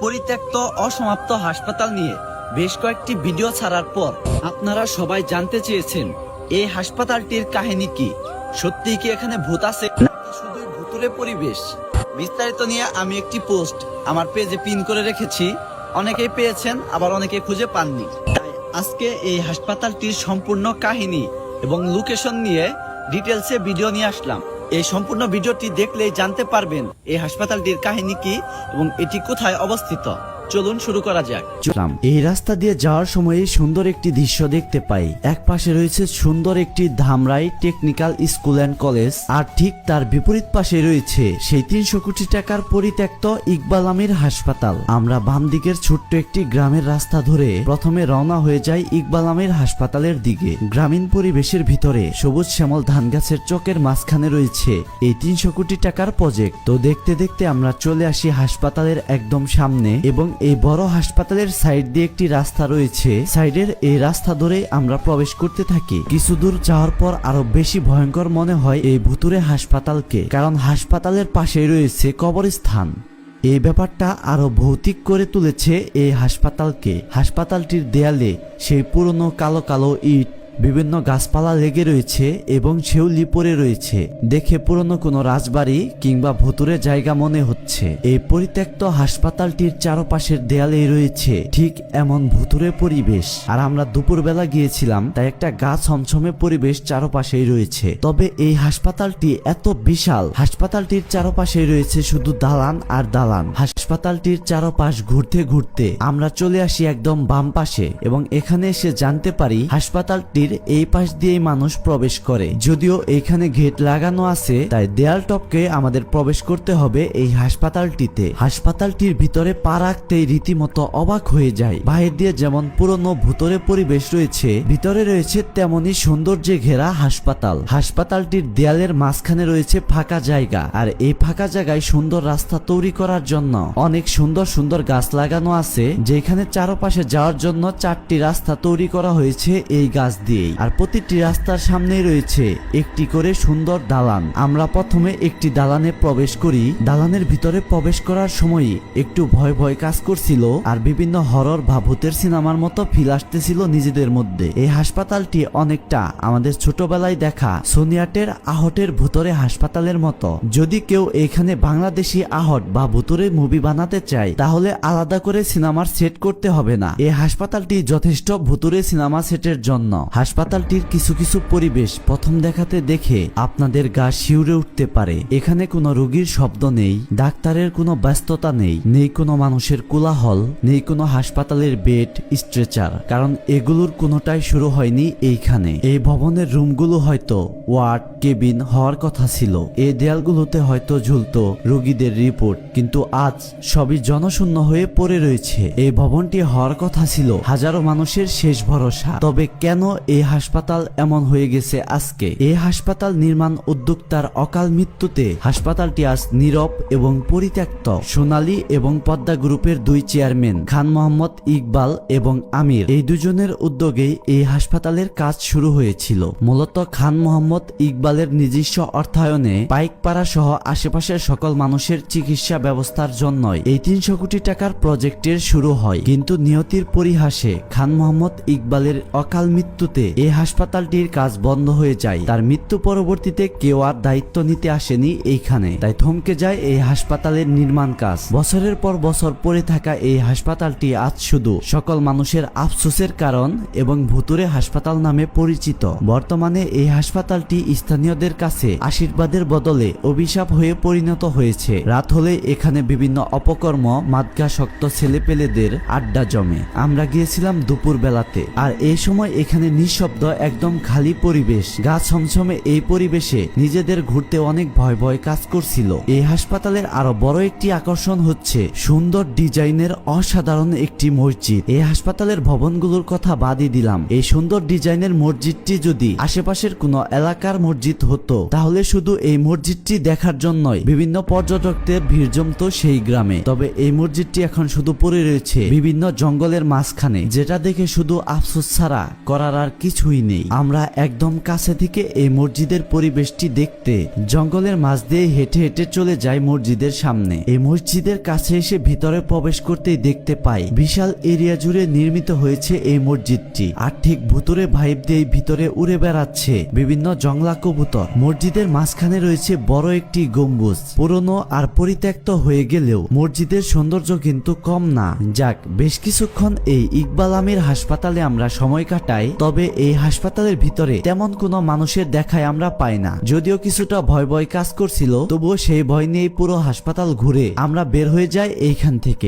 পরিত্যক্ত অসমাপ্ত হাসপাতাল নিয়ে বেশ কয়েকটি ভিডিও ছাড়ার পর আপনারা সবাই জানতে চেয়েছেন এই হাসপাতালটির কাহিনী কি, সত্যি কি এখানে ভূত আছে নাকি শুধুই ভুতুড়ে পরিবেশ। বিস্তারিত নিয়ে আমি একটি পোস্ট আমার পেজে পিন করে রেখেছি, অনেকেই পেয়েছেন আবার অনেকে খুঁজে পাননি। তাই আজকে এই হাসপাতালটির সম্পূর্ণ কাহিনী এবং লোকেশন নিয়ে ডিটেলসে ভিডিও নিয়ে আসলাম। এই সম্পূর্ণ ভিডিওটি দেখলেই জানতে পারবেন এই হাসপাতালটির কাহিনী কি এবং এটি কোথায় অবস্থিত। চলুন শুরু করা যাক। এই রাস্তা দিয়ে যাওয়ার সময় সুন্দর একটি দৃশ্য দেখতে পাই। এক পাশে রয়েছে সুন্দর একটি Dhamrai technical school and college, আর ঠিক তার বিপরীত পাশে রয়েছে সেই 300 কোটি টাকার পরিত্যক্ত ইকবাল আমির হাসপাতাল। আমরা বাম দিকের ছোট্ট একটি গ্রামের রাস্তা ধরে প্রথমে রওনা হয়ে যাই ইকবাল আমির হাসপাতালের দিকে। গ্রামীণ পরিবেশের ভিতরে সবুজ শ্যামল ধান গাছের চকের মাঝখানে রয়েছে এই 300 কোটি টাকার প্রজেক্ট। তো দেখতে দেখতে আমরা চলে আসি হাসপাতালের একদম সামনে, এবং এই বড় হাসপাতালের সাইড দিয়ে একটি রাস্তা রয়েছে। সাইডের এই রাস্তা ধরে আমরা প্রবেশ করতে থাকি। কিছু দূর যাওয়ার পর আরো বেশি ভয়ঙ্কর মনে হয় এই ভুতুরে হাসপাতালকে, কারণ হাসপাতালের পাশেই রয়েছে কবরস্থান। এই ব্যাপারটা আরো ভৌতিক করে তুলেছে এই হাসপাতালকে। হাসপাতালটির দেয়ালে সেই পুরনো কালো কালো ইট, বিভিন্ন গাছপালা লেগে রয়েছে এবং শেউলি পড়ে রয়েছে। দেখে পুরনো কোনো রাজবাড়ি কিংবা ভুতুরে জায়গা মনে হচ্ছে। এই পরিত্যক্ত হাসপাতালটির চারপাশের দেয়ালেই রয়েছে ঠিক এমন ভুতুরে পরিবেশ। আর আমরা দুপুরবেলা গিয়েছিলাম, তাই একটা গা ছমছমে পরিবেশ চারপাশেই রয়েছে। তবে এই হাসপাতালটি এত বিশাল, হাসপাতালটির চারপাশেই রয়েছে শুধু দালান আর দালান। হাসপাতালটির চারপাশ ঘুরতে ঘুরতে আমরা চলে আসি একদম বাম পাশে, এবং এখানে এসে জানতে পারি হাসপাতালটির এই পাশ দিয়েই মানুষ প্রবেশ করে। যদিও এখানে গেট লাগানো আছে, তাই দেয়াল টপকে আমাদের প্রবেশ করতে হবে এই হাসপাতালটিতে। হাসপাতালটির ভিতরে পা রাখতেই রীতিমতো অবাক হয়ে যায়। বাইরে দিয়ে যেমন পুরনো ভুতুরে পরিবেশ রয়েছে, ভিতরে রয়েছে তেমনি সৌন্দর্যে ঘেরা হাসপাতাল। হাসপাতালটির দেয়ালের মাঝখানে রয়েছে ফাঁকা জায়গা, আর এই ফাঁকা জায়গায় সুন্দর রাস্তা তৈরি করার জন্য অনেক সুন্দর সুন্দর গাছ লাগানো আছে, যেখানে চারপাশে যাওয়ার জন্য 4টি রাস্তা তৈরি করা হয়েছে এই গাছ দিয়ে। আর প্রতিটি রাস্তার সামনেই রয়েছে একটি করে সুন্দর দালান। আমরা প্রথমে একটি দালানে প্রবেশ করি। দালানের ভিতরে প্রবেশ করার সময় একটু ভয় ভয় কাজ করছিল, আর বিভিন্ন হরর বা ভূতের সিনেমার মতো ফিল আসতেছিল নিজেদের মধ্যে। এই হাসপাতালটি অনেকটা আমাদের ছোটবেলায় দেখা সোনিয়াটের আহটের ভুতুরে হাসপাতালের মতো। যদি কেউ এখানে বাংলাদেশি আহট বা ভুতুরে মুভি বানাতে চায়, তাহলে আলাদা করে সিনেমার সেট করতে হবে না। এই হাসপাতালটি যথেষ্ট ভুতুরে সিনেমা সেটের জন্য। হাসপাতালটির কিছু কিছু পরিবেশ প্রথম দেখাতে দেখে আপনাদের গা শিউরে উঠতে পারে। এখানে কোনো রোগীর শব্দ নেই, ডাক্তারের কোনো ব্যস্ততা নেই, নেই কোনো মানুষের কোলাহল, নেই কোনো হাসপাতালের বেড, স্ট্রেচার, কারণ এগুলোর কোনোটাই শুরু হয়নি এইখানে। এই ভবনের রুমগুলো হয়তো ওয়ার্ড, কেবিন হওয়ার কথা ছিল। এই দেয়ালগুলোতে হয়তো ঝুলতো রোগীদের রিপোর্ট, কিন্তু আজ সবই জনশূন্য হয়ে পড়ে রয়েছে। এই ভবনটি হওয়ার কথা ছিল হাজারো মানুষের শেষ ভরসা। তবে কেন এই হাসপাতাল এমন হয়ে গেছে আজকে? এই হাসপাতাল নির্মাণ উদ্যোক্তার অকাল মৃত্যুতে হাসপাতালটি আজ নীরব এবং পরিত্যক্ত। সোনালী এবং পদ্মা গ্রুপের 2 চেয়ারম্যান খান মোহাম্মদ ইকবাল এবং আমির, এই দুজনের উদ্যোগেই এই হাসপাতালের কাজ শুরু হয়েছিল। মূলত খান মোহাম্মদ ইকবালের নিজস্ব অর্থায়নে পাইকপাড়া সহ আশেপাশের সকল মানুষের চিকিৎসা ব্যবস্থার জন্যই এই 300 কোটি টাকার প্রজেক্টের শুরু হয়। কিন্তু নিয়তির পরিহাসে খান মোহাম্মদ ইকবালের অকাল মৃত্যুতে এই হাসপাতালটির কাজ বন্ধ হয়ে যায়। তার মৃত্যু পরবর্তীতে কেউ আর দায়িত্ব নিতে আসেনি এইখানে, তাই থমকে যায় এই হাসপাতালের নির্মাণ কাজ। বছরের পর বছর পড়ে থাকা এই হাসপাতালটি আজ শুধু সকল মানুষের আফসোসের কারণ এবং ভুতুরে হাসপাতাল নামে পরিচিত। বর্তমানে এই হাসপাতালটি স্থানীয়দের কাছে আশীর্বাদের বদলে অভিশাপ হয়ে পরিণত হয়েছে। রাত হলে এখানে বিভিন্ন অপকর্ম, মাদকাসক্ত ছেলেপেলেদের আড্ডা জমে। আমরা গিয়েছিলাম দুপুর বেলাতে, আর এই সময় এখানে নিঃশব্দ একদম খালি পরিবেশ। গা ছমছমে এই পরিবেশে নিজেদের ঘুরতে অনেক ভয় ভয় কাজ করছিল। এই হাসপাতালের আরো বড় একটি আকর্ষণ হচ্ছে সুন্দর ডিজাইনের অসাধারণ একটি মসজিদ। এই হাসপাতালের ভবনগুলোর কথা বাদই দিলাম, এই সুন্দর ডিজাইনের মসজিদটি যদি আশেপাশের কোনো এলাকার মসজিদ হতো, তাহলে শুধু এই মসজিদটি দেখার জন্যই বিভিন্ন পর্যটকদের ভিড় জমতো সেই গ্রামে। তবে এই মসজিদটি এখন শুধু পড়ে রয়েছে বিভিন্ন জঙ্গলের মাঝখানে, যেটা দেখে শুধু আফসোস ছাড়া করার আর কিছুই নেই। আমরা একদম কাছে থেকে এই মসজিদের পরিবেশটি দেখতে জঙ্গলের মাঝ দিয়ে হেঁটে হেঁটে চলে যাই মসজিদের সামনে। এই মসজিদের কাছে এসে ভিতরে প্রবেশ করতেই দেখতে পাই বিশাল এরিয়া জুড়ে নির্মিত হয়েছে এই মসজিদটি। আর ঠিক ভুতুরে ভাইব দিয়ে ভিতরে উড়ে বেড়াচ্ছে বিভিন্ন জংলা কবুতর। মসজিদের মাঝখানে রয়েছে বড় একটি গম্বুজ। পুরনো আর পরিত্যক্ত হয়ে গেলেও মসজিদের সৌন্দর্য কিন্তু কম না। যাক, বেশ কিছুক্ষণ এই ইকবাল আমির হাসপাতালে আমরা সময় কাটাই। তবে এই হাসপাতালের ভিতরে তেমন কোনো মানুষের দেখাই আমরা পাই না। যদিও কিছুটা ভয় ভয় কাজ করছিল, তবুও সেই ভয় নিয়ে পুরো হাসপাতাল ঘুরে আমরা বের হয়ে যাই এইখান থেকে।